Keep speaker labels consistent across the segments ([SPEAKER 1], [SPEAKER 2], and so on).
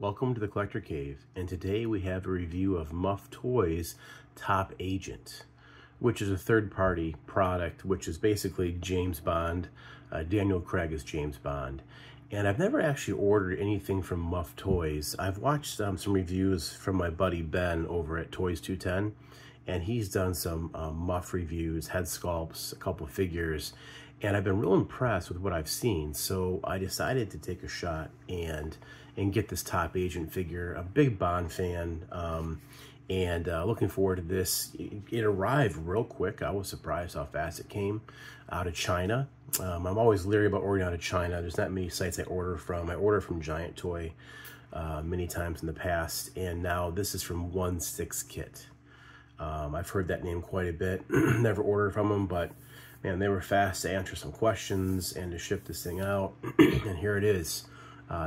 [SPEAKER 1] Welcome to the Collector Cave, and today we have a review of Muff Toys Top Agent, which is a third-party product, which is basically James Bond. Daniel Craig is James Bond. And I've never actually ordered anything from Muff Toys. I've watched some reviews from my buddy Ben over at Toys 210, and he's done some Muff reviews, head sculpts, a couple of figures, and I've been real impressed with what I've seen. So I decided to take a shot and get this Top Agent figure. I'm a big Bond fan, and looking forward to this. It arrived real quick. I was surprised how fast it came out of China. I'm always leery about ordering out of China. There's not many sites I order from. I order from Giant Toy many times in the past, and now this is from 1/6 Kit. I've heard that name quite a bit. Never ordered from them, but man, they were fast to answer some questions and to ship this thing out. And here it is,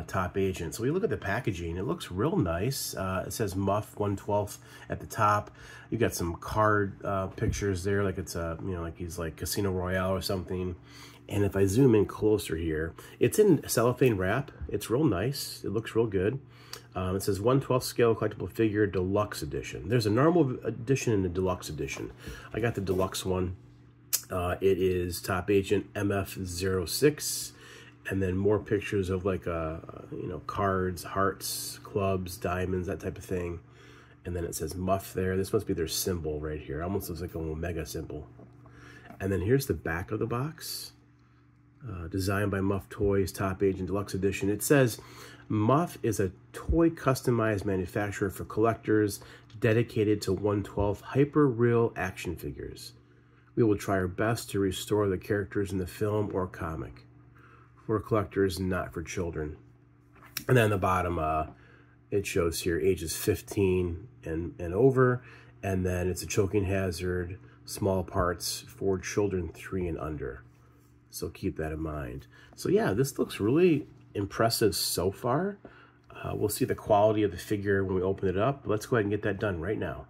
[SPEAKER 1] Top Agent. So we look at the packaging. It looks real nice. It says Muff 1/12 at the top. You got some card pictures there, like it's a, like he's like Casino Royale or something. And if I zoom in closer here, it's in cellophane wrap. It's real nice. It looks real good. It says 1/12 scale collectible figure Deluxe edition. There's a normal edition and a Deluxe edition. I got the Deluxe one. It is Top Agent MF06, and then more pictures of like cards, hearts, clubs, diamonds, that type of thing. And then it says Muff there. This must be their symbol right here. Almost looks like a Omega symbol. And then here's the back of the box. Designed by Muff Toys, Top Agent Deluxe Edition. It says, Muff is a toy customized manufacturer for collectors dedicated to 1/12 hyper-real action figures. We will try our best to restore the characters in the film or comic. For collectors, not for children. And then on the bottom, it shows here ages 15 and over. And then it's a choking hazard, small parts for children 3 and under. So keep that in mind. So yeah, this looks really impressive so far. We'll see the quality of the figure when we open it up. Let's go ahead and get that done right now.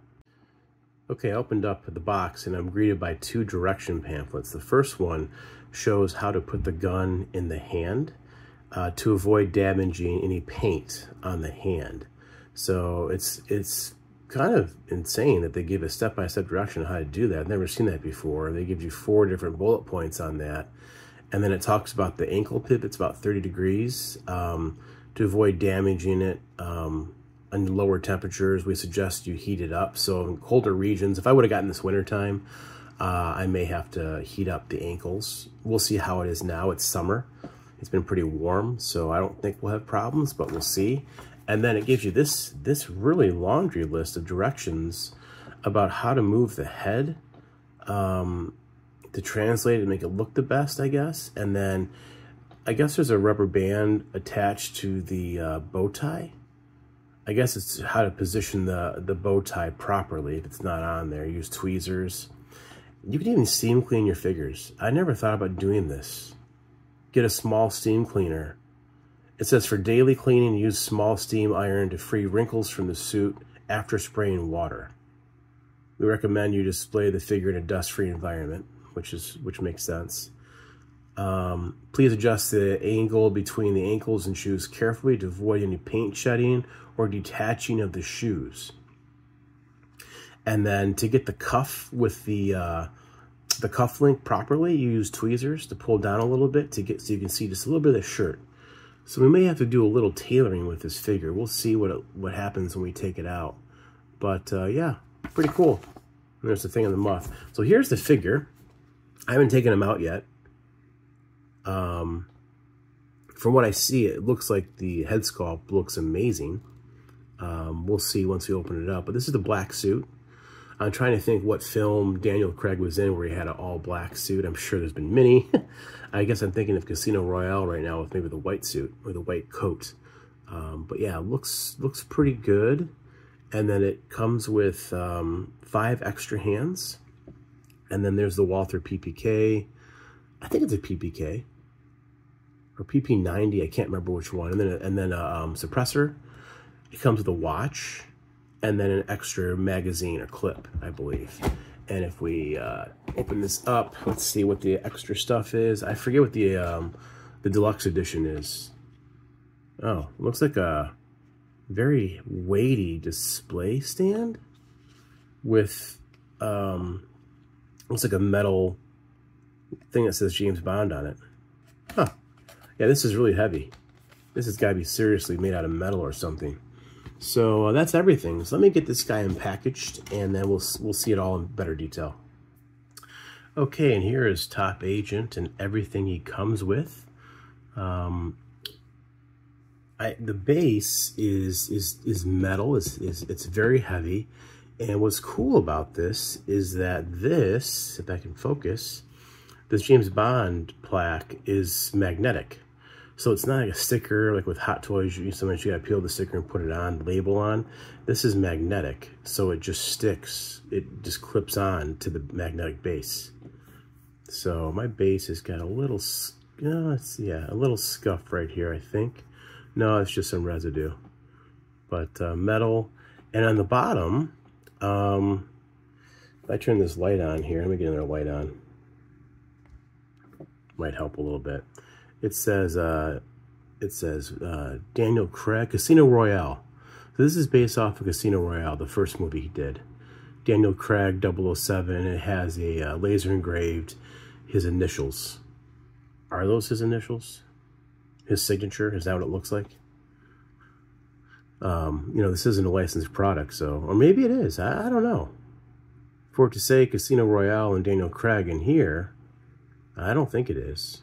[SPEAKER 1] Okay, I opened up the box and I'm greeted by 2 direction pamphlets. The first one shows how to put the gun in the hand to avoid damaging any paint on the hand. So it's kind of insane that they give a step-by-step direction on how to do that. I've never seen that before. They give you 4 different bullet points on that. And then it talks about the ankle pivot's about 30 degrees to avoid damaging it. Under lower temperatures, we suggest you heat it up. So in colder regions, if I would have gotten this wintertime, I may have to heat up the ankles. We'll see how it is now. It's summer. It's been pretty warm, so I don't think we'll have problems, but we'll see. And then it gives you this really laundry list of directions about how to move the head to translate it and make it look the best, I guess. And then I guess there's a rubber band attached to the bow tie. I guess it's how to position the bow tie properly if it's not on there. Use tweezers. You can even steam clean your figures. I never thought about doing this. Get a small steam cleaner. It says for daily cleaning, use small steam iron to free wrinkles from the suit after spraying water. We recommend you display the figure in a dust-free environment, which makes sense. Please adjust the angle between the ankles and shoes carefully to avoid any paint shedding or detaching of the shoes. And then to get the cuff with the cuff link properly, you use tweezers to pull down a little bit so you can see just a little bit of the shirt. So we may have to do a little tailoring with this figure. We'll see what happens when we take it out. But yeah, pretty cool. And there's the thing on the Muff. So here's the figure. I haven't taken him out yet. From what I see, it looks like the head sculpt looks amazing. We'll see once we open it up. But this is the black suit. I'm trying to think what film Daniel Craig was in where he had an all-black suit. I'm sure there's been many. I guess I'm thinking of Casino Royale right now with maybe the white suit or the white coat. But yeah, looks pretty good. And then it comes with 5 extra hands. And then there's the Walther PPK. I think it's a PPK. Or PP90, I can't remember which one. And then a suppressor. It comes with a watch. And then an extra magazine or clip, I believe. And if we open this up, let's see what the extra stuff is. I forget what the deluxe edition is. Oh, looks like a very weighty display stand with, looks like a metal thing that says James Bond on it. Huh. Yeah, this is really heavy. This has got to be seriously made out of metal or something. So that's everything. So let me get this guy unpackaged, and then we'll see it all in better detail. Okay, and here is Top Agent and everything he comes with. The base is metal. It's very heavy. And what's cool about this is that this, if I can focus, this James Bond plaque is magnetic. So it's not like a sticker, like with Hot Toys, sometimes you gotta peel the sticker and put it on, the label on. This is magnetic, so it just sticks. It just clips on to the magnetic base. So my base has got a little, a little scuff right here, I think. No, it's just some residue. But metal. And on the bottom, if I turn this light on here, let me get another light on. Might help a little bit. It says Daniel Craig, Casino Royale. So this is based off of Casino Royale, the first movie he did. Daniel Craig 007. It has a laser engraved his initials. Are those his initials? His signature? Is that what it looks like? You know, this isn't a licensed product, so, or maybe it is. I don't know. For it to say Casino Royale and Daniel Craig in here, I don't think it is.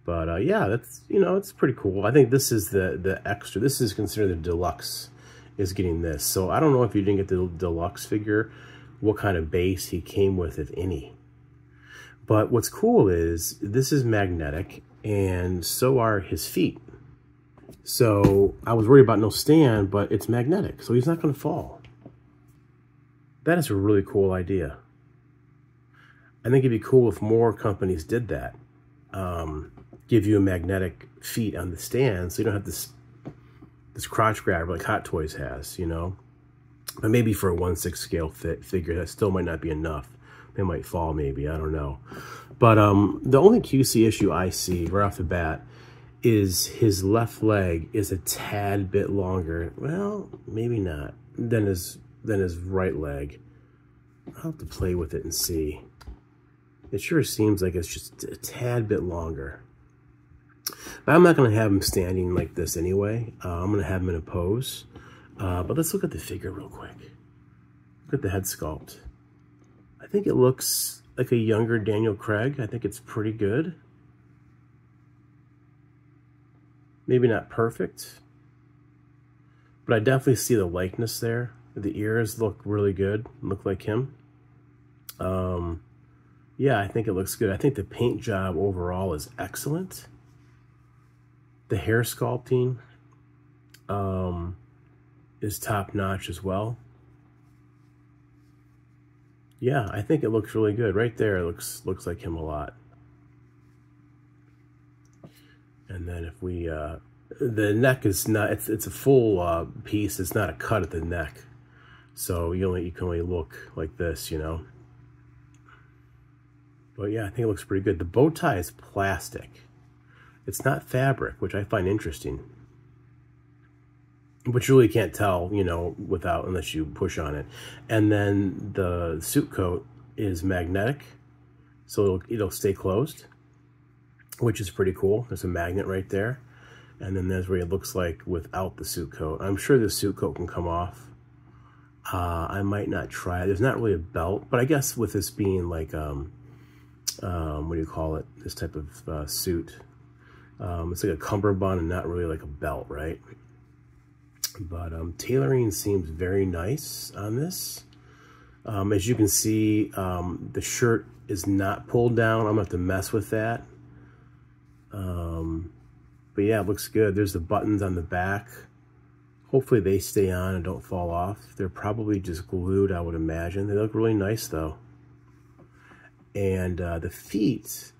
[SPEAKER 1] But yeah, that's, you know, it's pretty cool. I think this is the extra. This is considered the deluxe, is getting this. So I don't know if you didn't get the deluxe figure, what kind of base he came with, if any. But what's cool is this is magnetic, and so are his feet. So I was worried about no stand, but it's magnetic, so he's not going to fall. That is a really cool idea. I think it'd be cool if more companies did that. Give you a magnetic feet on the stand, so you don't have this crotch grabber like Hot Toys has, you know. But maybe for a 1/6 scale figure, that still might not be enough. They might fall, maybe, I don't know. But the only QC issue I see right off the bat is his left leg is a tad bit longer. Well, maybe not, than his right leg. I'll have to play with it and see. It sure seems like it's just a tad bit longer. But I'm not going to have him standing like this anyway. I'm going to have him in a pose. But let's look at the figure real quick. Look at the head sculpt. I think it looks like a younger Daniel Craig. I think it's pretty good. Maybe not perfect, but I definitely see the likeness there. The ears look really good, look like him. Yeah, I think it looks good. I think the paint job overall is excellent. The hair sculpting is top-notch as well. Yeah, I think it looks really good. Right there, it looks like him a lot. And then if we, the neck is not, it's a full piece. It's not a cut at the neck. So you can only look like this, you know. But yeah, I think it looks pretty good. The bow tie is plastic. It's not fabric, which I find interesting. But you really can't tell, you know, unless you push on it. And then the suit coat is magnetic, so it'll stay closed, which is pretty cool. There's a magnet right there. And then there's what it looks like without the suit coat. I'm sure the suit coat can come off. I might not try it. There's not really a belt, but I guess with this being like, what do you call it? This type of suit. It's like a cummerbund and not really like a belt, right? But tailoring seems very nice on this. As you can see, the shirt is not pulled down. I'm gonna have to mess with that. But yeah, it looks good. There's the buttons on the back. Hopefully they stay on and don't fall off. They're probably just glued, I would imagine. They look really nice though. And the feet,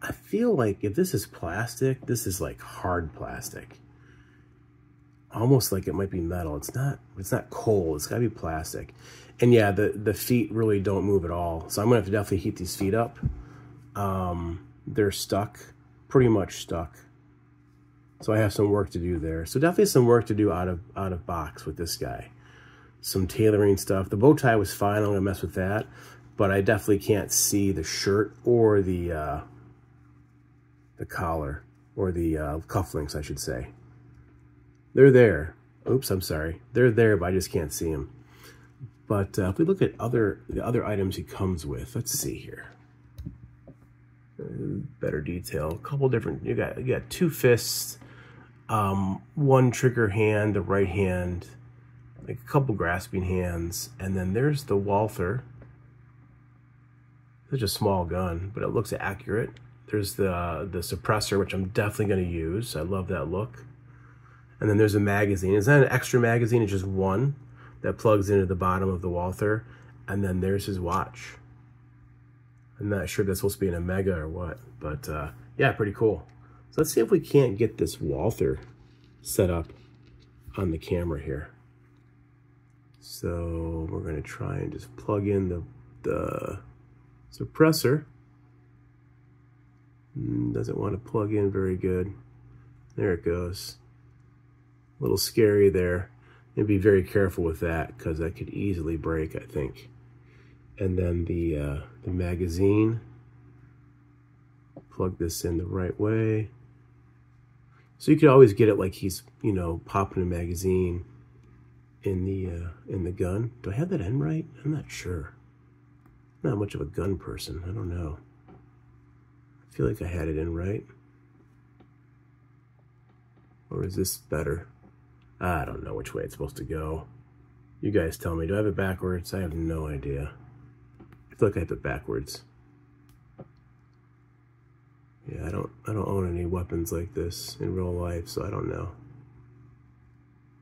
[SPEAKER 1] I feel like if this is plastic, this is like hard plastic. Almost like it might be metal. It's not cold. It's gotta be plastic. And yeah, the feet really don't move at all. So I'm gonna have to definitely heat these feet up. They're stuck, pretty much stuck. So I have some work to do there. So definitely some work to do out of box with this guy. Some tailoring stuff. The bow tie was fine. I'm gonna mess with that, but I definitely can't see the shirt or the collar or the cufflinks, I should say. They're there. Oops, I'm sorry. They're there, but I just can't see them. But if we look at the other items he comes with, let's see here. Better detail. A couple different. You got 2 fists, one trigger hand, the right hand, like a couple grasping hands, and then there's the Walther. Such a small gun, but it looks accurate. There's the suppressor, which I'm definitely going to use. I love that look. And then there's a magazine. It's not an extra magazine, it's just one that plugs into the bottom of the Walther. And then there's his watch. I'm not sure if that's supposed to be an Omega or what, but yeah, pretty cool. So let's see if we can't get this Walther set up on the camera here. So we're going to try and just plug in the suppressor. Doesn't want to plug in very good. There it goes. A little scary there. And be very careful with that because that could easily break, I think. And then the magazine. Plug this in the right way. So you could always get it like he's, you know, popping a magazine in the gun. Do I have that end right? I'm not sure. I'm not much of a gun person. I don't know. I feel like I had it in right. Or is this better? I don't know which way it's supposed to go. You guys tell me. Do I have it backwards? I have no idea. I feel like I have it backwards. Yeah, I don't own any weapons like this in real life, so I don't know.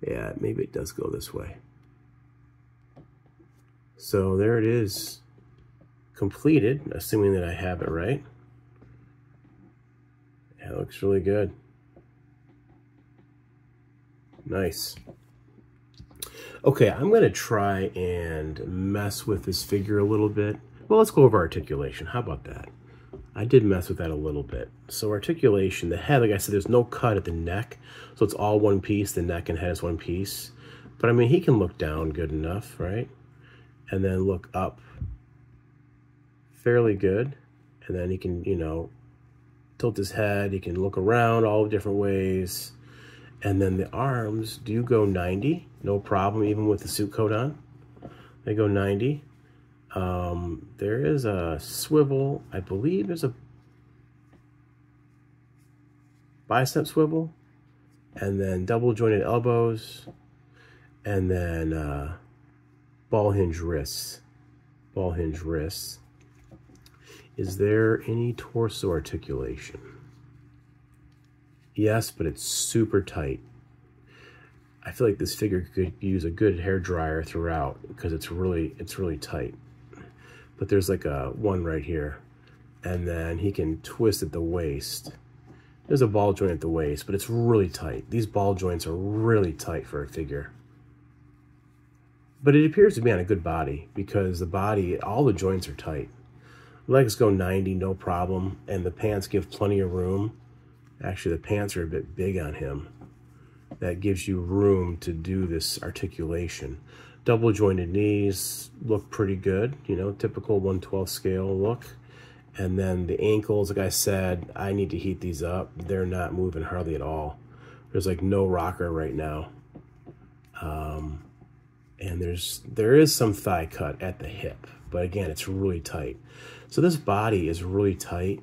[SPEAKER 1] Yeah, maybe it does go this way. So there it is. Completed, assuming that I have it right. Yeah, it looks really good. Nice. Okay, I'm going to try and mess with this figure a little bit. Well, let's go over articulation. How about that? I did mess with that a little bit. So articulation, the head, like I said, there's no cut at the neck. So it's all one piece. The neck and head is one piece. But I mean, he can look down good enough, right? And then look up fairly good. And then he can, you know, tilt his head. He can look around all different ways. And then the arms do go 90, no problem, even with the suit coat on. They go 90. There is a swivel. I believe there's a bicep swivel. And then double jointed elbows. And then ball hinge wrists. Ball hinge wrists. Is there any torso articulation? Yes, but it's super tight. I feel like this figure could use a good hair dryer throughout because it's really tight. But there's like a one right here, and then he can twist at the waist. There's a ball joint at the waist, but it's really tight. These ball joints are really tight for a figure. But it appears to be on a good body because the body, all the joints are tight. Legs go 90, no problem, and the pants give plenty of room. Actually, the pants are a bit big on him. That gives you room to do this articulation. Double jointed knees look pretty good, you know, typical 1/12 scale look. And then the ankles, like I said, I need to heat these up. They're not moving hardly at all. There's like no rocker right now. And there is some thigh cut at the hip, but again, it's really tight. So this body is really tight.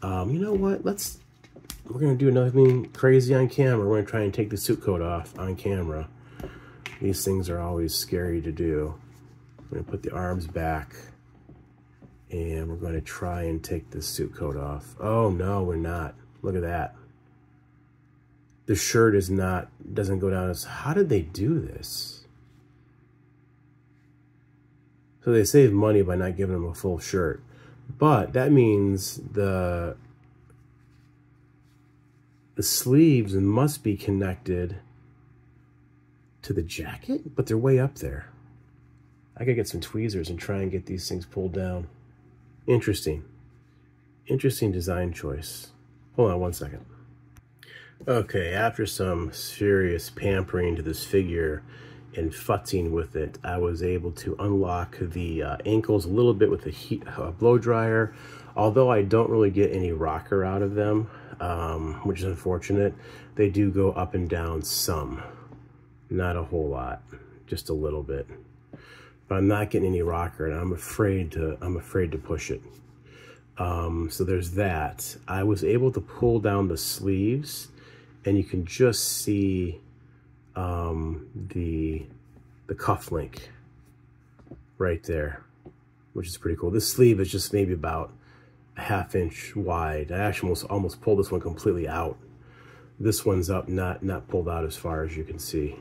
[SPEAKER 1] You know what? We're going to do nothing crazy on camera. We're going to try and take the suit coat off on camera. These things are always scary to do. I'm going to put the arms back. And we're going to try and take the suit coat off. Oh, no, we're not. Look at that. The shirt doesn't go down. How did they do this? So they save money by not giving him a full shirt. But that means the sleeves must be connected to the jacket, but they're way up there. I could get some tweezers and try and get these things pulled down. Interesting. Interesting design choice. Hold on one second. Okay, after some serious pampering to this figure and futzing with it, I was able to unlock the ankles a little bit with a blow dryer. Although I don't really get any rocker out of them, which is unfortunate. They do go up and down some, not a whole lot, just a little bit. But I'm not getting any rocker, and I'm afraid to push it. So there's that. I was able to pull down the sleeves, and you can just see the cuff link right there, which is pretty cool. This sleeve is just maybe about a ½ inch wide. I actually almost pulled this one completely out. This one's up, not pulled out as far as you can see.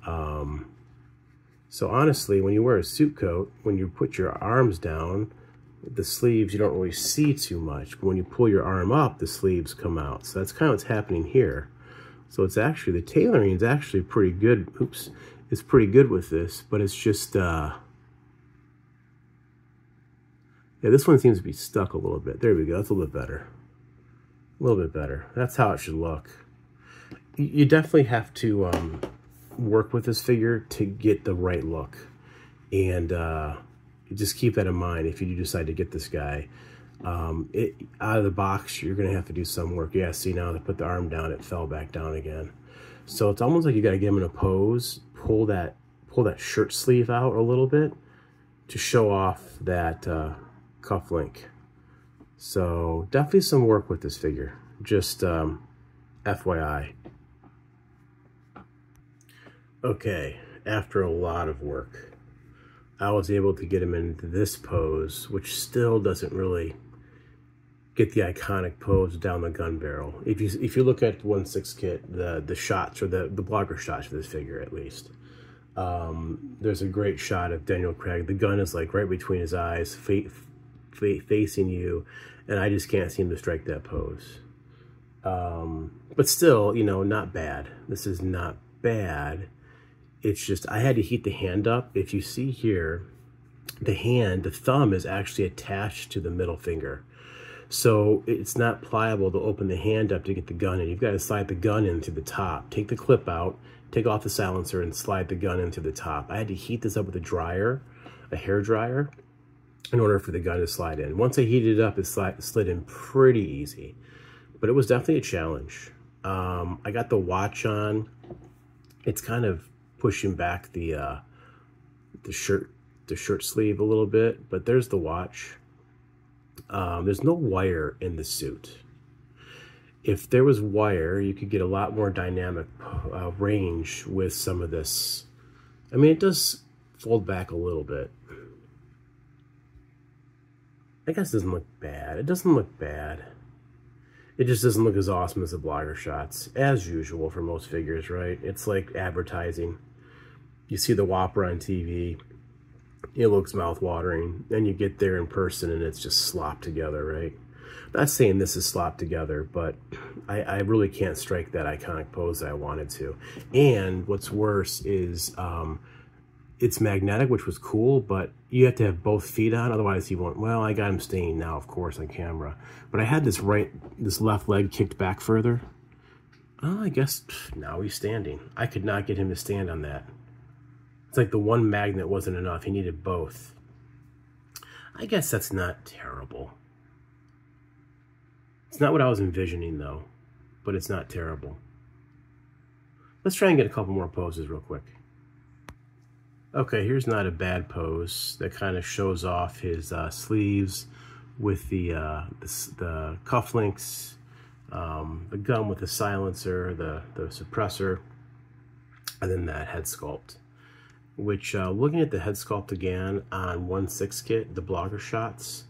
[SPEAKER 1] So honestly, when you wear a suit coat, when you put your arms down, the sleeves, you don't really see too much. But when you pull your arm up, the sleeves come out. So that's kind of what's happening here. So it's actually, the tailoring is actually pretty good. Oops, it's pretty good with this, but it's just, yeah, this one seems to be stuck a little bit. There we go, that's a little bit better. A little bit better. That's how it should look. You definitely have to work with this figure to get the right look. And just keep that in mind if you do decide to get this guy. Out of the box, you're gonna have to do some work. Yeah, see now, they put the arm down, it fell back down again. So it's almost like you gotta get him in a pose, pull that shirt sleeve out a little bit to show off that cuff link. So definitely some work with this figure, just FYI. Okay, after a lot of work, I was able to get him into this pose, which still doesn't really get the iconic pose down the gun barrel. If you look at 1/6 kit, the shots, or the blogger shots for this figure at least, there's a great shot of Daniel Craig. The gun is like right between his eyes, facing you, and I just can't seem to strike that pose. But still, you know, not bad. This is not bad. It's just, I had to heat the hand up. If you see here, the thumb is actually attached to the middle finger. So it's not pliable to open the hand up to get the gun in. You've got to slide the gun in through the top. Take the clip out, take off the silencer, and slide the gun in through the top. I had to heat this up with a dryer, a hair dryer, in order for the gun to slide in. Once I heated it up, it slid in pretty easy. But it was definitely a challenge. I got the watch on. It's kind of pushing back the shirt sleeve a little bit, but there's the watch. There's no wire in the suit. If there was wire, you could get a lot more dynamic range with some of this. I mean, it does fold back a little bit. I guess it doesn't look bad. It doesn't look bad. It just doesn't look as awesome as the blogger shots, as usual for most figures, right? It's like advertising. You see the Whopper on TV, it looks mouth-watering. Then you get there in person and it's just slopped together, right? I'm not saying this is slopped together, but I really can't strike that iconic pose that I wanted to. And what's worse is it's magnetic, which was cool, but you have to have both feet on, otherwise he won't. Well, I got him staying now, of course, on camera. But I had this left leg kicked back further. Oh, I guess now he's standing. I could not get him to stand on that. It's like the one magnet wasn't enough. He needed both. I guess that's not terrible. It's not what I was envisioning, though, but it's not terrible. Let's try and get a couple more poses real quick. Okay, here's not a bad pose that kind of shows off his sleeves with the cufflinks, the gun with the silencer, the suppressor, and then that head sculpt. Which, looking at the head sculpt again on 1/6 kit, the blogger shots,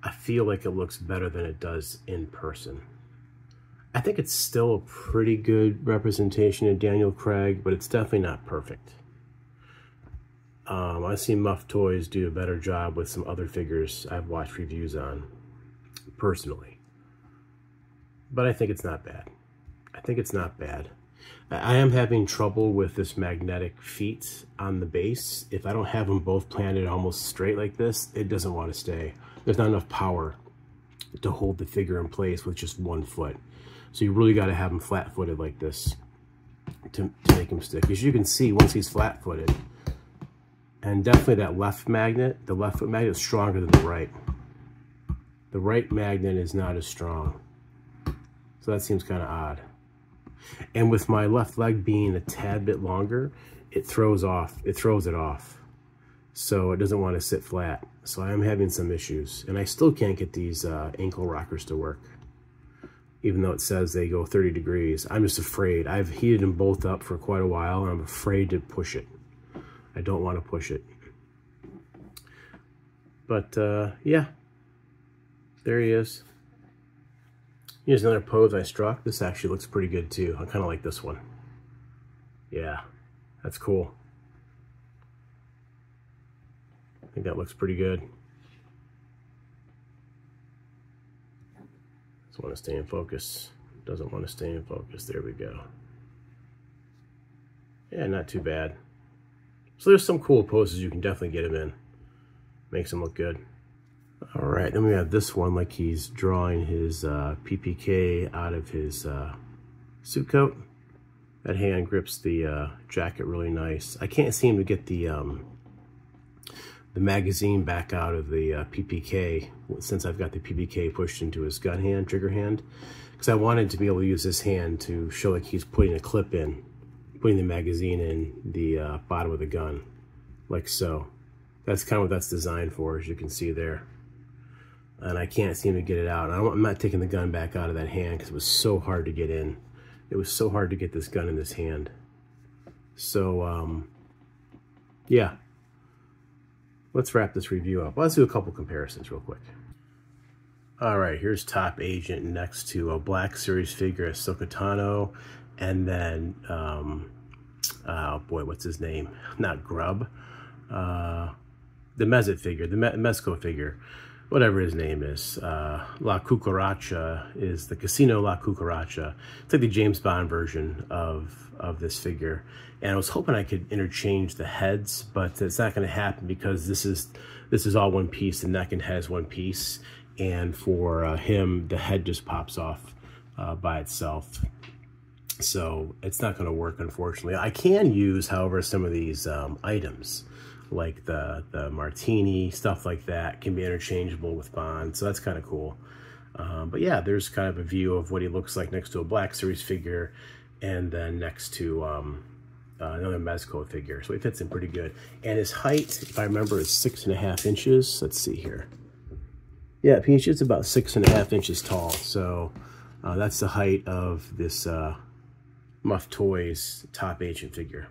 [SPEAKER 1] I feel like it looks better than it does in person. I think it's still a pretty good representation of Daniel Craig, but it's definitely not perfect. I've seen Muff Toys do a better job with some other figures I've watched reviews on, personally. But I think it's not bad. I think it's not bad. I am having trouble with this magnetic feet on the base. If I don't have them both planted almost straight like this, it doesn't want to stay. There's not enough power to hold the figure in place with just one foot. So you really got to have him flat-footed like this to make him stick. As you can see, once he's flat-footed, and definitely that left magnet, the left foot magnet is stronger than the right. The right magnet is not as strong. So that seems kind of odd. And with my left leg being a tad bit longer, it throws it off. So it doesn't want to sit flat. So I am having some issues. And I still can't get these ankle rockers to work. Even though it says they go 30 degrees. I'm just afraid. I've heated them both up for quite a while, and I'm afraid to push it. I don't want to push it. But, yeah. There he is. Here's another pose I struck. This actually looks pretty good, too. I kind of like this one. Yeah, that's cool. I think that looks pretty good. Just want to stay in focus. Doesn't want to stay in focus. There we go. Yeah, not too bad. So there's some cool poses you can definitely get him in. Makes him look good. All right, then we have this one like he's drawing his PPK out of his suit coat. That hand grips the jacket really nice. I can't seem to get the magazine back out of the PPK since I've got the PPK pushed into his gun hand, trigger hand, because I wanted to be able to use this hand to show like he's putting a clip in, putting the magazine in the bottom of the gun, like so. That's kind of what that's designed for, as you can see there. And I can't seem to get it out. I'm not taking the gun back out of that hand because it was so hard to get in. It was so hard to get this gun in this hand. So, yeah. Let's wrap this review up. Let's do a couple comparisons real quick. All right, here's Top Agent next to a Black Series figure, Ahsoka Tano, and then, oh boy, what's his name? Not Grub. The Mezit figure, the Mezco figure, whatever his name is. La Cucaracha is the Casino La Cucaracha. It's like the James Bond version of this figure. And I was hoping I could interchange the heads, but it's not going to happen because this is all one piece. The neck and head is one piece. And for him, the head just pops off by itself. So it's not going to work, unfortunately. I can use, however, some of these items, like the martini, stuff like that, can be interchangeable with Bond. So that's kind of cool. But yeah, there's kind of a view of what he looks like next to a Black Series figure, and then next to another Mezco figure. So he fits in pretty good. And his height, if I remember, is 6.5 inches. Let's see here. Yeah, he's just about 6.5 inches tall. So that's the height of this Muff Toys Top Agent figure.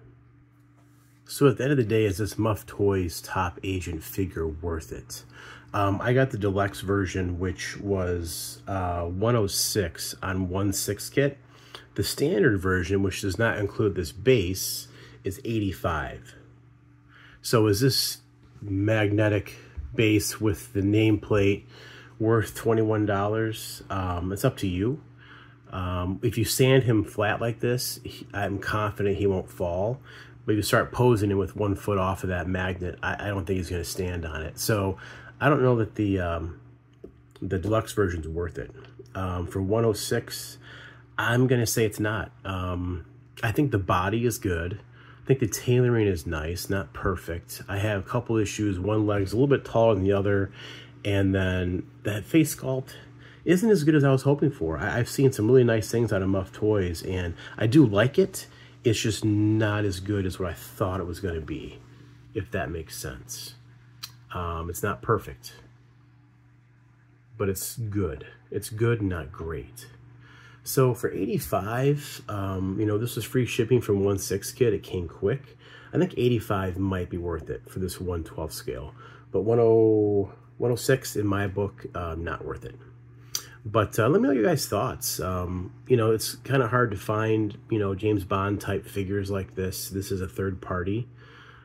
[SPEAKER 1] So at the end of the day, is this Muff Toys Top Agent figure worth it? I got the Deluxe version, which was 106 on 1/6 kit. The standard version, which does not include this base, is 85. So is this magnetic base with the nameplate worth $21? It's up to you. If you sand him flat like this, I'm confident he won't fall. But if you start posing him with 1 foot off of that magnet, I don't think he's going to stand on it. So I don't know that the Deluxe version is worth it. For 106, I'm going to say it's not. I think the body is good. I think the tailoring is nice, not perfect. I have a couple issues. One leg's a little bit taller than the other. And then that face sculpt isn't as good as I was hoping for. I've seen some really nice things out of Muff Toys, and I do like it. It's just not as good as what I thought it was going to be, if that makes sense. It's not perfect, but it's good. It's good, not great. So for 85, you know, this was free shipping from 1/6 kit. It came quick. I think 85 might be worth it for this 1/12 scale, but 106 in my book, not worth it. But let me know your guys' thoughts. You know, it's kind of hard to find, you know, James Bond type figures like this. This is a third party,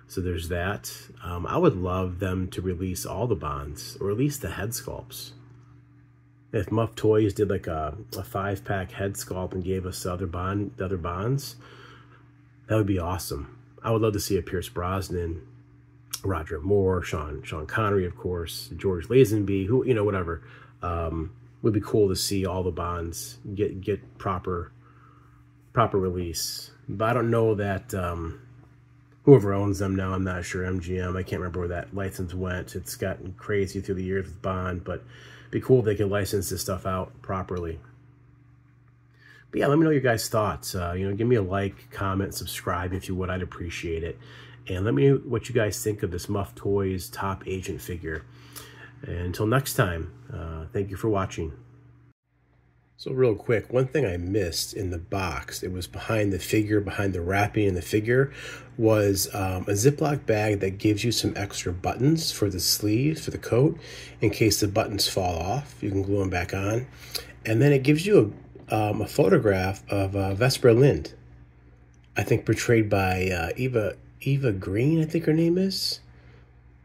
[SPEAKER 1] so there's that. I would love them to release all the Bonds, or at least the head sculpts. If Muff Toys did like a 5-pack head sculpt and gave us the other Bonds, that would be awesome. I would love to see a Pierce Brosnan, Roger Moore, Sean Connery, of course, George Lazenby, who, you know, whatever. would be cool to see all the bonds get proper release. But I don't know that whoever owns them now, I'm not sure, MGM, I can't remember where that license went. It's gotten crazy through the years with Bond, but it'd be cool if they could license this stuff out properly. But yeah, let me know your guys' thoughts. You know, give me a like, comment, subscribe if you would. I'd appreciate it. And let me know what you guys think of this Muff Toys Top Agent figure. And until next time, thank you for watching. So real quick, one thing I missed in the box, it was behind the figure, behind the wrapping in the figure, was a Ziploc bag that gives you some extra buttons for the sleeves, for the coat, in case the buttons fall off. You can glue them back on. And then it gives you a photograph of Vesper Lynd, I think portrayed by Eva Green, I think her name is.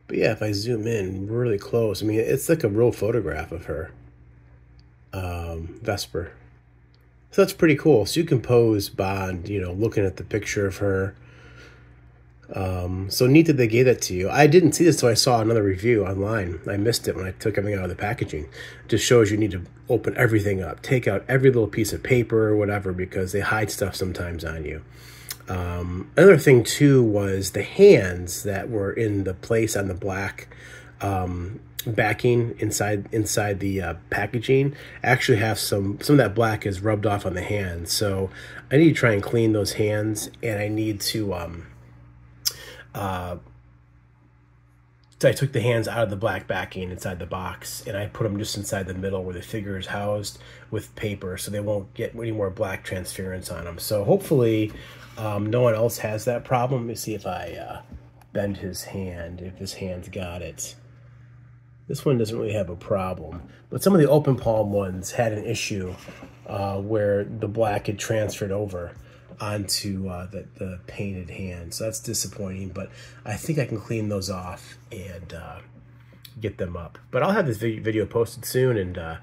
[SPEAKER 1] But yeah, if I zoom in really close, I mean, it's like a real photograph of her. Vesper. So that's pretty cool. So you can pose Bond, you know, looking at the picture of her. So neat that they gave that to you. I didn't see this until I saw another review online. I missed it when I took everything out of the packaging. It just shows you need to open everything up, take out every little piece of paper or whatever, because they hide stuff sometimes on you. Another thing too was the hands that were in the place on the black backing inside the packaging actually have some of that black is rubbed off on the hands. So I need to try and clean those hands, and I need to so I took the hands out of the black backing inside the box, and I put them just inside the middle where the figure is housed with paper, so they won't get any more black transference on them. So hopefully no one else has that problem. Let me see if I bend his hand, if his hand's got it. This one doesn't really have a problem, but some of the open palm ones had an issue where the black had transferred over onto the painted hand. So that's disappointing, but I think I can clean those off and get them up. But I'll have this video posted soon, and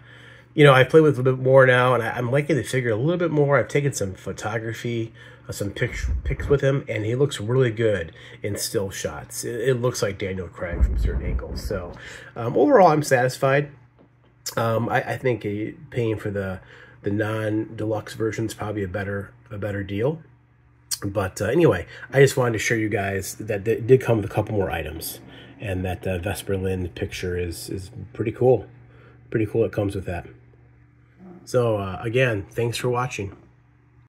[SPEAKER 1] you know, I played with it a little bit more now, and I'm liking the figure a little bit more. I've taken some photography, some pics with him, and he looks really good in still shots. It looks like Daniel Craig from certain angles. So overall, I'm satisfied. I think paying for the non-deluxe version is probably a better deal. But anyway, I just wanted to show you guys that it did come with a couple more items, and that Vesper Lynd picture is pretty cool. Pretty cool it comes with that. So again, thanks for watching.